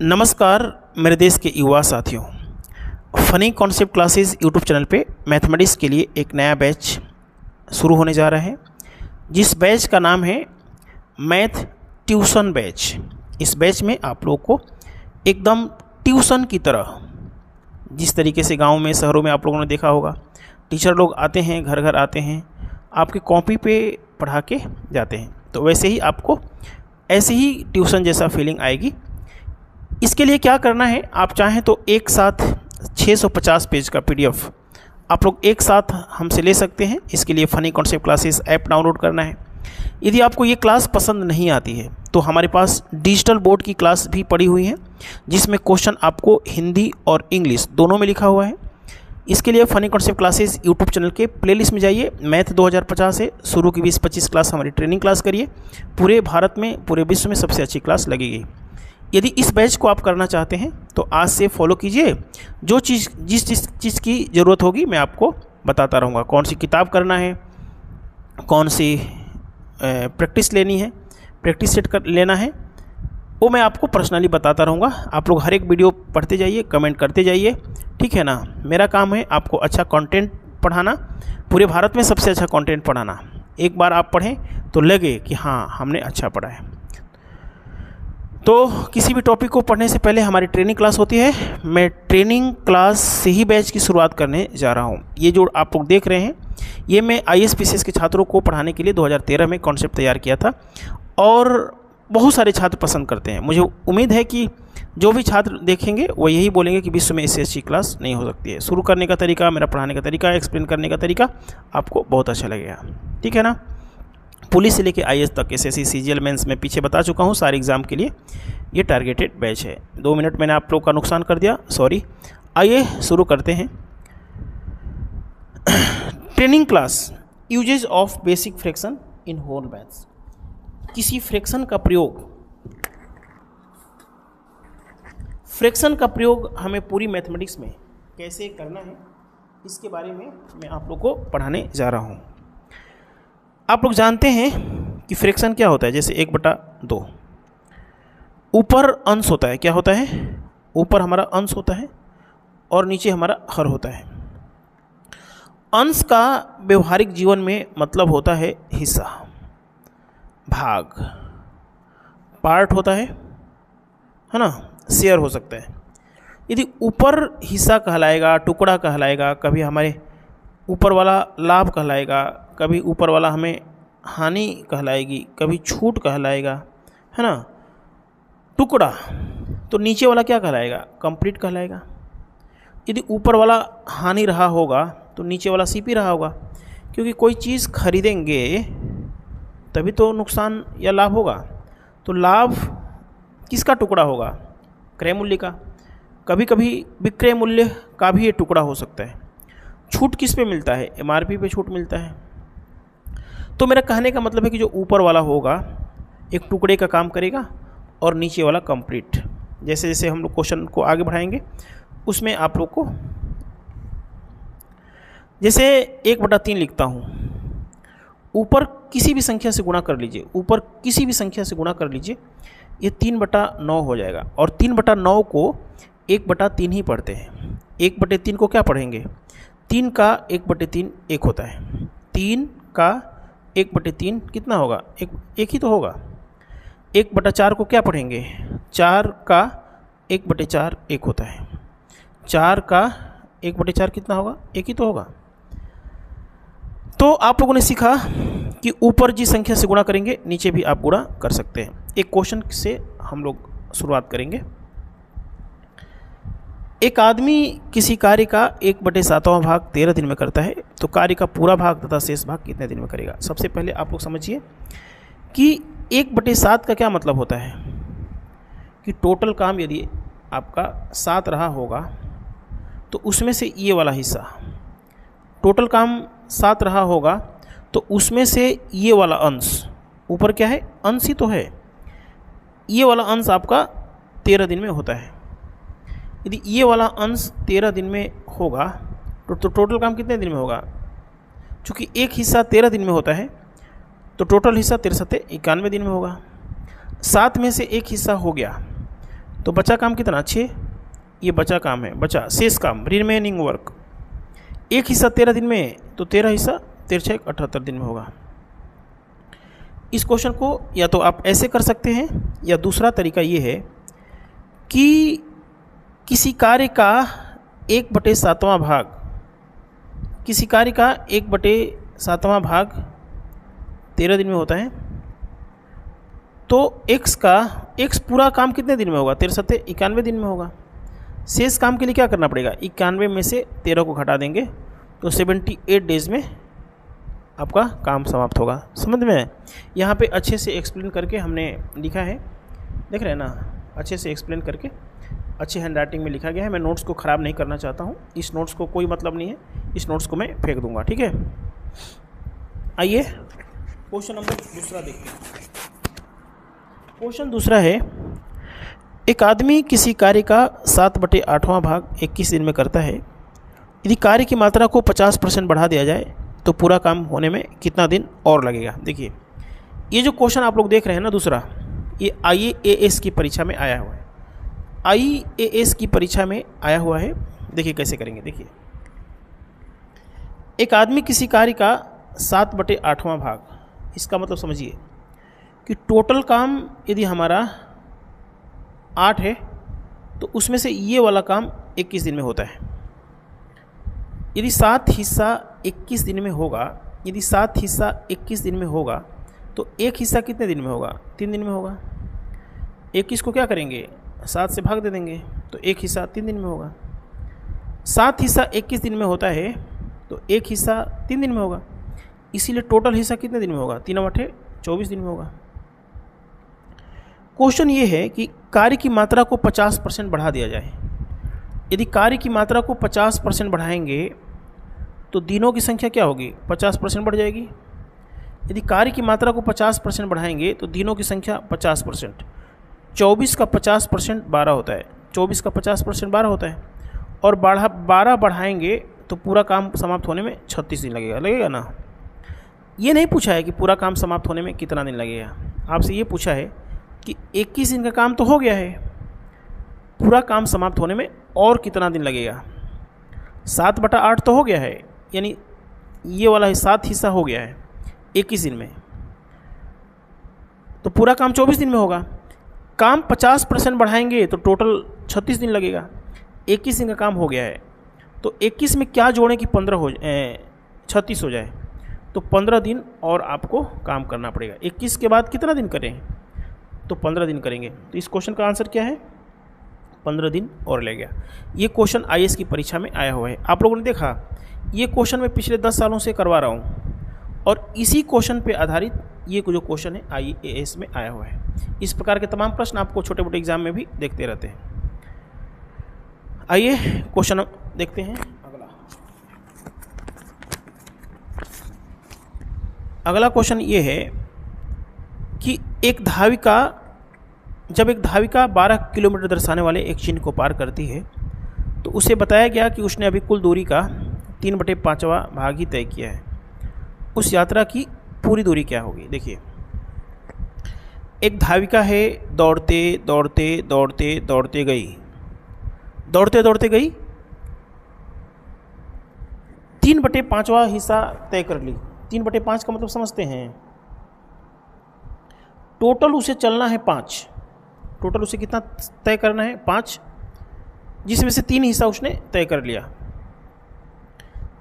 नमस्कार मेरे देश के युवा साथियों। Funny concept classes YouTube channel पे मैथमेटिक्स के लिए एक नया बैच शुरू होने जा रहा है, जिस बैच का नाम है मैथ ट्यूशन बैच। इस बैच में आप लोगों को एकदम ट्यूशन की तरह, जिस तरीके से गांव में शहरों में आप लोगों ने देखा होगा, टीचर लोग आते हैं, घर घर आते हैं, आपकी कॉपी पे पढ़ा के जाते हैं, तो वैसे ही आपको ऐसे ही ट्यूशन जैसा फीलिंग आएगी। इसके लिए क्या करना है, आप चाहें तो एक साथ 650 पेज का PDF आप लोग एक साथ हमसे ले सकते हैं। इसके लिए funny concept classes app download करना है। यदि आपको ये क्लास पसंद नहीं आती है तो हमारे पास डिजिटल बोर्ड की क्लास भी पड़ी हुई है, जिसमें क्वेश्चन आपको हिंदी और इंग्लिश दोनों में लिखा हुआ है। इसके लिए funny concept classes YouTube channel के प्लेलिस्ट में जाइए, मैथ 2050 से शुरू की 20-25 क्लास हमारी ट्रेनिंग क्लास करिए। पूरे भारत में, पूरे विश्व में सबसे अच्छी क्लास लगेगी। यदि इस बैच को आप करना चाहते हैं तो आज से फॉलो कीजिए। जो चीज़ जिस चीज़ की ज़रूरत होगी मैं आपको बताता रहूँगा। कौन सी किताब करना है, कौन सी प्रैक्टिस लेनी है, प्रैक्टिस सेट कर लेना है, वो मैं आपको पर्सनली बताता रहूँगा। आप लोग हर एक वीडियो पढ़ते जाइए, कमेंट करते जाइए, ठीक है ना। मेरा काम है आपको अच्छा कंटेंट पढ़ाना, पूरे भारत में सबसे अच्छा कंटेंट पढ़ाना। एक बार आप पढ़ें तो लगे कि हाँ हमने अच्छा पढ़ा है। तो किसी भी टॉपिक को पढ़ने से पहले हमारी ट्रेनिंग क्लास होती है। मैं ट्रेनिंग क्लास से ही बैच की शुरुआत करने जा रहा हूँ। ये जो आप लोग देख रहे हैं, ये मैं IAS PCS के छात्रों को पढ़ाने के लिए 2013 में कॉन्सेप्ट तैयार किया था, और बहुत सारे छात्र पसंद करते हैं। मुझे उम्मीद है कि जो भी छात्र देखेंगे वो यही बोलेंगे कि विश्व में इससे अच्छी क्लास नहीं हो सकती है। शुरू करने का तरीका, मेरा पढ़ाने का तरीका, एक्सप्लेन करने का तरीका आपको बहुत अच्छा लगेगा, ठीक है ना। पुलिस से लेके IAS तक, SSC CGL मेंस में पीछे बता चुका हूँ सारे एग्ज़ाम के लिए ये टारगेटेड बैच है। 2 मिनट मैंने आप लोग का नुकसान कर दिया, सॉरी। आइए शुरू करते हैं। Training class, usages of basic fraction in whole maths. किसी फ्रैक्शन का प्रयोग हमें पूरी मैथमेटिक्स में कैसे करना है, इसके बारे में मैं आप लोग को पढ़ाने जा रहा हूँ। आप लोग जानते हैं कि फ्रैक्शन क्या होता है। जैसे 1/2, ऊपर अंश होता है। क्या होता है? ऊपर हमारा अंश होता है और नीचे हमारा हर होता है। अंश का व्यवहारिक जीवन में मतलब होता है हिस्सा, भाग, पार्ट होता है ना, शेयर हो सकता है। यदि ऊपर हिस्सा कहलाएगा, टुकड़ा कहलाएगा, कभी हमारे ऊपर वाला लाभ कहलाएगा, कभी ऊपर वाला हमें हानि कहलाएगी, कभी छूट कहलाएगा, है ना, टुकड़ा। तो नीचे वाला क्या कहलाएगा? कंप्लीट कहलाएगा। यदि ऊपर वाला हानि रहा होगा तो नीचे वाला CP रहा होगा, क्योंकि कोई चीज़ खरीदेंगे तभी तो नुकसान या लाभ होगा। तो लाभ किसका टुकड़ा होगा? क्रय मूल्य का। कभी कभी विक्रय मूल्य का भी ये टुकड़ा हो सकता है। छूट किस पे मिलता है? MRP पे छूट मिलता है। तो मेरा कहने का मतलब है कि जो ऊपर वाला होगा एक टुकड़े का काम करेगा और नीचे वाला कंप्लीट। जैसे जैसे हम लोग क्वेश्चन को आगे बढ़ाएंगे उसमें आप लोग को, जैसे 1/3 लिखता हूँ, ऊपर किसी भी संख्या से गुणा कर लीजिए, ऊपर किसी भी संख्या से गुणा कर लीजिए, ये 3/9 हो जाएगा। और 3/9 को 1/3 ही पढ़ते हैं। 1/3 को क्या पढ़ेंगे? 3 का 1/3 1 होता है। 3 का 1/3 कितना होगा? एक ही तो होगा। 1/4 को क्या पढ़ेंगे? 4 का 1/4 1 होता है। 4 का 1/4 कितना होगा? एक ही तो होगा। तो आप लोगों ने सीखा कि ऊपर जिस संख्या से गुणा करेंगे नीचे भी आप गुणा कर सकते हैं। एक क्वेश्चन से हम लोग शुरुआत करेंगे। एक आदमी किसी कार्य का 1/7वां भाग 13 दिन में करता है, तो कार्य का पूरा भाग तथा शेष भाग कितने दिन में करेगा? सबसे पहले आप लोग समझिए कि 1/7 का क्या मतलब होता है कि टोटल काम यदि आपका 7 रहा होगा तो उसमें से ये वाला हिस्सा, टोटल काम 7 रहा होगा तो उसमें से ये वाला अंश, ऊपर क्या है? अंश ही तो है। ये वाला अंश आपका 13 दिन में होता है। यदि ये वाला अंश 13 दिन में होगा तो टोटल काम कितने दिन में होगा? चूँकि एक हिस्सा 13 दिन में होता है तो टोटल हिस्सा 13 × 91 दिन में होगा। 7 में से एक हिस्सा हो गया तो बचा काम कितना, 6। ये बचा काम है, बचा शेष काम, रिमेनिंग वर्क। एक हिस्सा 13 दिन में, तो 13 हिस्सा 13 78 दिन में होगा। इस क्वेश्चन को या तो आप ऐसे कर सकते हैं, या दूसरा तरीका ये है कि किसी कार्य का 1/7वां भाग, किसी कार्य का 1/7वां भाग 13 दिन में होता है, तो x पूरा काम कितने दिन में होगा, 13 91 दिन में होगा। शेष काम के लिए क्या करना पड़ेगा, 91 में से 13 को घटा देंगे, तो 78 डेज में आपका काम समाप्त होगा। समझ में है? यहाँ पे अच्छे से एक्सप्लेन करके हमने लिखा है, देख रहे हैं ना, अच्छे से एक्सप्लेन करके अच्छे हैंड राइटिंग में लिखा गया है। मैं नोट्स को ख़राब नहीं करना चाहता हूँ, इस नोट्स को कोई मतलब नहीं है, इस नोट्स को मैं फेंक दूंगा, ठीक है। आइए क्वेश्चन नंबर दूसरा देखते हैं। क्वेश्चन दूसरा है, एक आदमी किसी कार्य का 7/8वां भाग 21 दिन में करता है। यदि कार्य की मात्रा को 50% बढ़ा दिया जाए तो पूरा काम होने में कितना दिन और लगेगा। देखिए, ये जो क्वेश्चन आप लोग देख रहे हैं ना दूसरा, ये IAS की परीक्षा में आया हुआ है, IAS की परीक्षा में आया हुआ है। देखिए कैसे करेंगे। देखिए, एक आदमी किसी कार्य का 7/8वां भाग, इसका मतलब समझिए कि टोटल काम यदि हमारा 8 है, तो उसमें से ये वाला काम 21 दिन में होता है। यदि 7 हिस्सा 21 दिन में होगा, यदि 7 हिस्सा 21 दिन में होगा, तो एक हिस्सा कितने दिन में होगा, 3 दिन में होगा। 21 को क्या करेंगे, 7 से भाग दे देंगे, तो एक हिस्सा 3 दिन में होगा। 7 हिस्सा 21 दिन में होता है, तो एक हिस्सा 3 दिन में होगा, इसीलिए टोटल हिस्सा कितने दिन में होगा, 3 और 8 24 दिन में होगा। क्वेश्चन ये है कि कार्य की मात्रा को 50% बढ़ा दिया जाए। यदि कार्य की मात्रा को 50% बढ़ाएंगे तो दिनों की संख्या क्या होगी, 50% बढ़ जाएगी। यदि कार्य की मात्रा को 50% बढ़ाएंगे तो दिनों की संख्या 50%, 24 का 50% 12 होता है, 24 का 50% 12 होता है, और 12 बढ़ाएंगे तो पूरा काम समाप्त होने में 36 दिन लगेगा ना। ये नहीं पूछा है कि पूरा काम समाप्त होने में कितना दिन लगेगा, आपसे ये पूछा है कि 21 दिन का काम तो हो गया है, पूरा काम समाप्त होने में और कितना दिन लगेगा। 7/8 तो हो गया है, यानी ये वाला 7 हिस्सा हो गया है 21 दिन में, तो पूरा काम 24 दिन में होगा। काम 50% बढ़ाएंगे तो टोटल 36 दिन लगेगा। 21 दिन का काम हो गया है, तो 21 में क्या जोड़ें कि 36 हो जाए, तो 15 दिन और आपको काम करना पड़ेगा। 21 के बाद कितना दिन करें, तो 15 दिन करेंगे। तो इस क्वेश्चन का आंसर क्या है, 15 दिन और ले गया। ये क्वेश्चन IAS की परीक्षा में आया हुआ है। आप लोगों ने देखा, ये क्वेश्चन मैं पिछले 10 सालों से करवा रहा हूँ, और इसी क्वेश्चन पे आधारित ये जो क्वेश्चन है IAS में आया हुआ है। इस प्रकार के तमाम प्रश्न आपको छोटे मोटे एग्जाम में भी देखते रहते हैं। आइए क्वेश्चन देखते हैं। अगला क्वेश्चन ये है कि जब एक धाविका 12 किलोमीटर दर्शाने वाले एक चिन्ह को पार करती है, तो उसे बताया गया कि उसने अभी कुल दूरी का 3/5वां भाग ही तय किया है। उस यात्रा की पूरी दूरी क्या होगी। देखिए, एक धाविका है, दौड़ते दौड़ते दौड़ते दौड़ते गई, दौड़ते दौड़ते गई, 3/5वां हिस्सा तय कर ली। 3/5 का मतलब समझते हैं, टोटल उसे चलना है 5, टोटल उसे कितना तय करना है 5, जिसमें से 3 हिस्सा उसने तय कर लिया।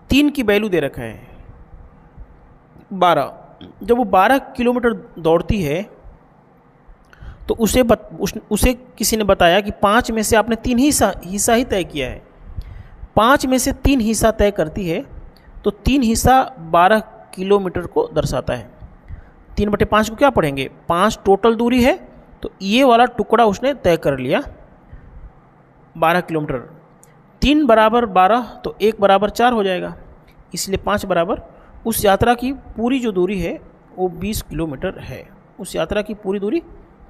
3 की वैल्यू दे रखा है 12। जब वो 12 किलोमीटर दौड़ती है तो उसे किसी ने बताया कि 5 में से आपने 3 हिस्सा ही तय किया है। 5 में से 3 हिस्सा तय करती है तो 3 हिस्सा 12 किलोमीटर को दर्शाता है। 3/5 को क्या पढ़ेंगे, 5 टोटल दूरी है, तो ये वाला टुकड़ा उसने तय कर लिया 12 किलोमीटर। 3 बराबर 12 तो 1 बराबर 4 हो जाएगा, इसलिए 5 बराबर उस यात्रा की पूरी जो दूरी है वो 20 किलोमीटर है। उस यात्रा की पूरी दूरी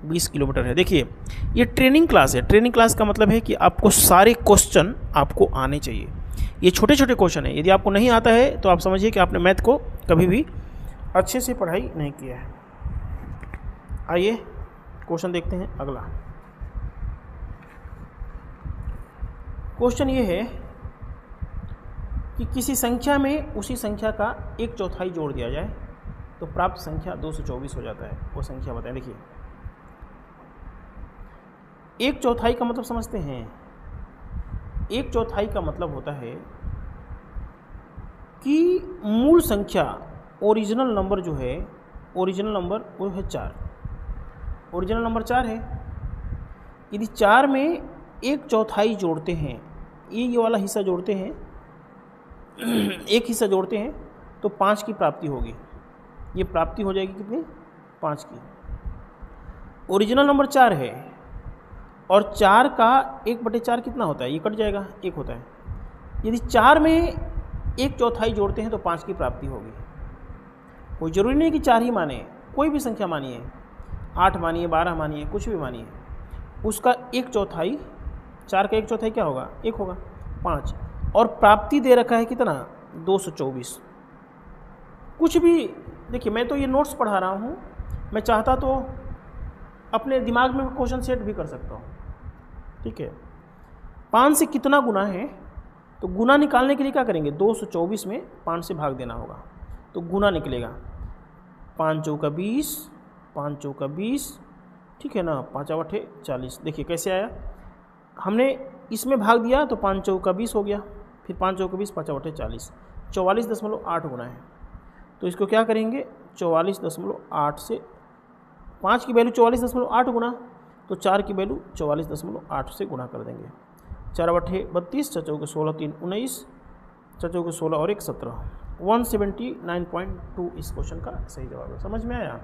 20 किलोमीटर है। देखिए, ये ट्रेनिंग क्लास है। ट्रेनिंग क्लास का मतलब है कि आपको सारे क्वेश्चन आपको आने चाहिए। ये छोटे छोटे क्वेश्चन है, यदि आपको नहीं आता है तो आप समझिए कि आपने मैथ को कभी भी अच्छे से पढ़ाई नहीं किया है। आइए क्वेश्चन देखते हैं अगला। क्वेश्चन ये है कि किसी संख्या में उसी संख्या का 1/4 जोड़ दिया जाए तो प्राप्त संख्या 224 हो जाता है। वो संख्या बताएं। देखिए 1/4 का मतलब समझते हैं। 1/4 का मतलब होता है कि मूल संख्या ओरिजिनल नंबर जो है, ओरिजिनल नंबर वो है 4, ओरिजिनल नंबर 4 है। यदि 4 में 1/4 जोड़ते हैं, ये वाला हिस्सा जोड़ते हैं, एक हिस्सा जोड़ते हैं तो 5 की प्राप्ति होगी। ये प्राप्ति हो जाएगी कितनी? 5 की। ओरिजिनल नंबर 4 है और 4 का 1/4 कितना होता है? ये कट जाएगा, 1 होता है। यदि 4 में 1/4 जोड़ते हैं तो 5 की प्राप्ति होगी। कोई ज़रूरी नहीं कि 4 ही माने, कोई भी संख्या मानिए, 8 मानिए, 12 मानिए, कुछ भी मानिए, उसका 1/4, 4 का 1/4 क्या होगा? 1 होगा, 5। और प्राप्ति दे रखा है कितना? 224। कुछ भी देखिए, मैं तो ये नोट्स पढ़ा रहा हूँ, मैं चाहता तो अपने दिमाग में क्वेश्चन सेट भी कर सकता हूँ। ठीक है, 5 से कितना गुना है तो गुना निकालने के लिए क्या करेंगे? 224 में 5 से भाग देना होगा तो गुना निकलेगा। 5 चौका 20, 5 चौका 20, ठीक है ना, 5 8 40। देखिए कैसे आया, हमने इसमें भाग दिया तो 5 चौका 20 हो गया, फिर 5 चौका 20, 5 8 40, 44.8 गुना है। तो इसको क्या करेंगे? 44.8 से 5 की वैल्यू 44.8 गुना, तो 4 की वैल्यू 44.8 से गुना कर देंगे। 4 8 32, 4 चौके 16, 3 19, 4 चौके 16 और 1 17। 179.2 इस क्वेश्चन का सही जवाब है। समझ में आया?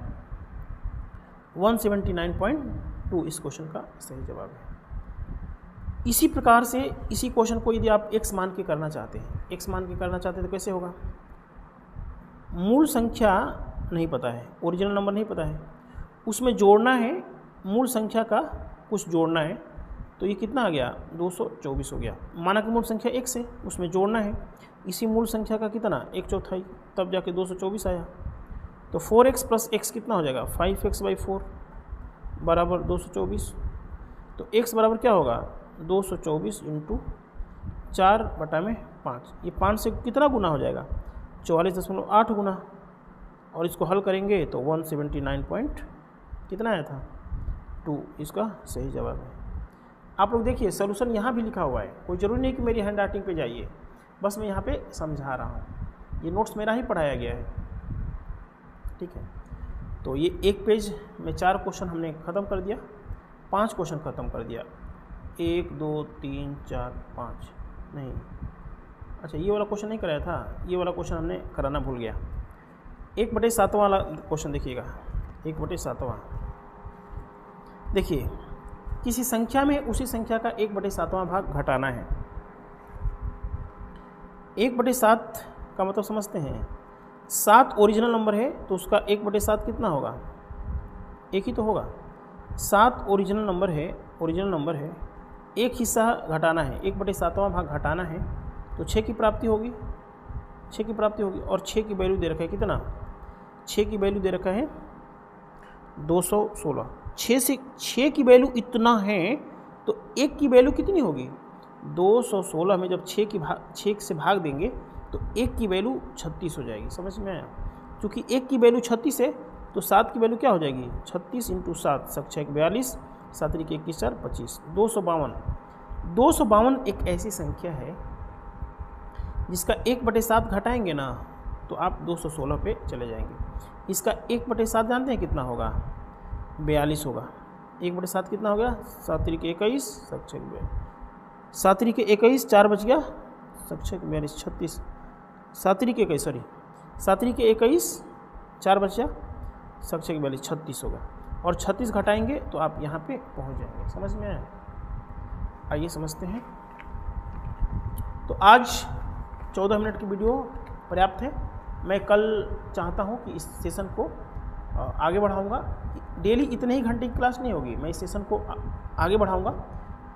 179.2 इस क्वेश्चन का सही जवाब है। इसी प्रकार से इसी क्वेश्चन को यदि आप x मान के करना चाहते हैं, x मान के करना चाहते हैं तो कैसे होगा? मूल संख्या नहीं पता है, ओरिजिनल नंबर नहीं पता है, उसमें जोड़ना है, मूल संख्या का कुछ जोड़ना है, तो ये कितना आ गया? 224 हो गया। माना कि मूल संख्या x है, उसमें जोड़ना है इसी मूल संख्या का कितना? 1/4, तब जाके 224 आया। तो 4x + x कितना हो जाएगा? 5x/4 बराबर 224। तो x बराबर क्या होगा? 224 × 4/5। ये 5 से कितना गुना हो जाएगा? 44.8 गुना। और इसको हल करेंगे तो 179 कितना आया था? 2 इसका सही जवाब है। आप लोग देखिए सॉल्यूशन यहाँ भी लिखा हुआ है, कोई ज़रूरी नहीं कि मेरी हैंड राइटिंग पे जाइए, बस मैं यहाँ पे समझा रहा हूँ, ये नोट्स मेरा ही पढ़ाया गया है। ठीक है, तो ये एक पेज में 4 क्वेश्चन हमने ख़त्म कर दिया, 5 क्वेश्चन ख़त्म कर दिया। 1 2 3 4 5 नहीं, अच्छा ये वाला क्वेश्चन नहीं कराया था, ये वाला क्वेश्चन हमने कराना भूल गया। 1/7 वाला क्वेश्चन देखिएगा, 1/7। देखिए किसी संख्या में उसी संख्या का 1/7 भाग घटाना है। 1/7 का मतलब समझते हैं, 7 ओरिजिनल नंबर है तो उसका 1/7 कितना होगा? 1 ही तो होगा। 7 ओरिजिनल नंबर है, एक हिस्सा घटाना है, 1/7 भाग घटाना है तो 6 की प्राप्ति होगी, 6 की प्राप्ति होगी। और 6 की वैल्यू दे रखा है कितना? 6 की वैल्यू दे रखा है 216। 6 से 6 की वैल्यू इतना है तो 1 की वैल्यू कितनी होगी? 216 में जब 6 से भाग देंगे तो 1 की वैल्यू 36 हो जाएगी। समझ में आया? क्योंकि 1 की वैल्यू 36 है तो 7 की वैल्यू क्या हो जाएगी? 36 × 7, 7 × 42, 7 × 21 4 25, 252। 252 एक ऐसी संख्या है जिसका 1/7 घटाएंगे ना तो आप 216 पे चले जाएंगे। इसका 1/7 जानते हैं कितना होगा? 42 होगा। 1/7 कितना हो गया? 7 × 21, 7 × 42, 7 × 21 4 बच गया, 7 × 42 36, 7 × 21 सॉरी 7 × 21 4 बच गया, 7 × 42 36 होगा। और 36 घटाएंगे तो आप यहाँ पे पहुँच जाएंगे। समझ में आया? आइए समझते हैं। तो आज 14 मिनट की वीडियो पर्याप्त है। मैं कल चाहता हूँ कि इस सेशन को आगे बढ़ाऊँगा। डेली इतने ही घंटे की क्लास नहीं होगी, मैं इस सेशन को आगे बढ़ाऊँगा।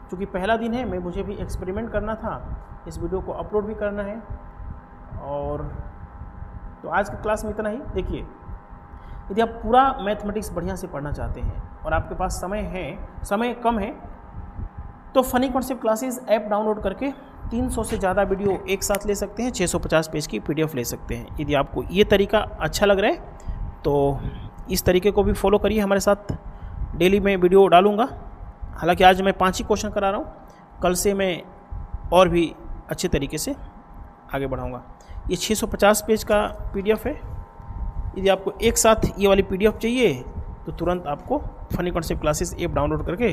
क्योंकि पहला दिन है, मुझे भी एक्सपेरिमेंट करना था, इस वीडियो को अपलोड भी करना है। और तो आज की क्लास में इतना ही। देखिए यदि आप पूरा मैथमेटिक्स बढ़िया से पढ़ना चाहते हैं और आपके पास समय कम है तो funny concept classes app download करके 300 से ज़्यादा वीडियो एक साथ ले सकते हैं, 650 पेज की PDF ले सकते हैं। यदि आपको ये तरीका अच्छा लग रहा है तो इस तरीके को भी फॉलो करिए। हमारे साथ डेली मैं वीडियो डालूँगा। हालांकि आज मैं 5 ही क्वेश्चन करा रहा हूँ, कल से मैं और भी अच्छे तरीके से आगे बढ़ाऊँगा। ये 650 पेज का PDF है। यदि आपको एक साथ ये वाली PDF चाहिए तो तुरंत आपको funny concept classes app download करके,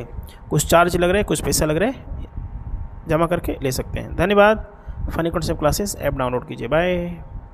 कुछ चार्ज लग रहा है, कुछ पैसा लग रहा है, जमा करके ले सकते हैं। धन्यवाद। Funny concept classes app download कीजिए। बाय।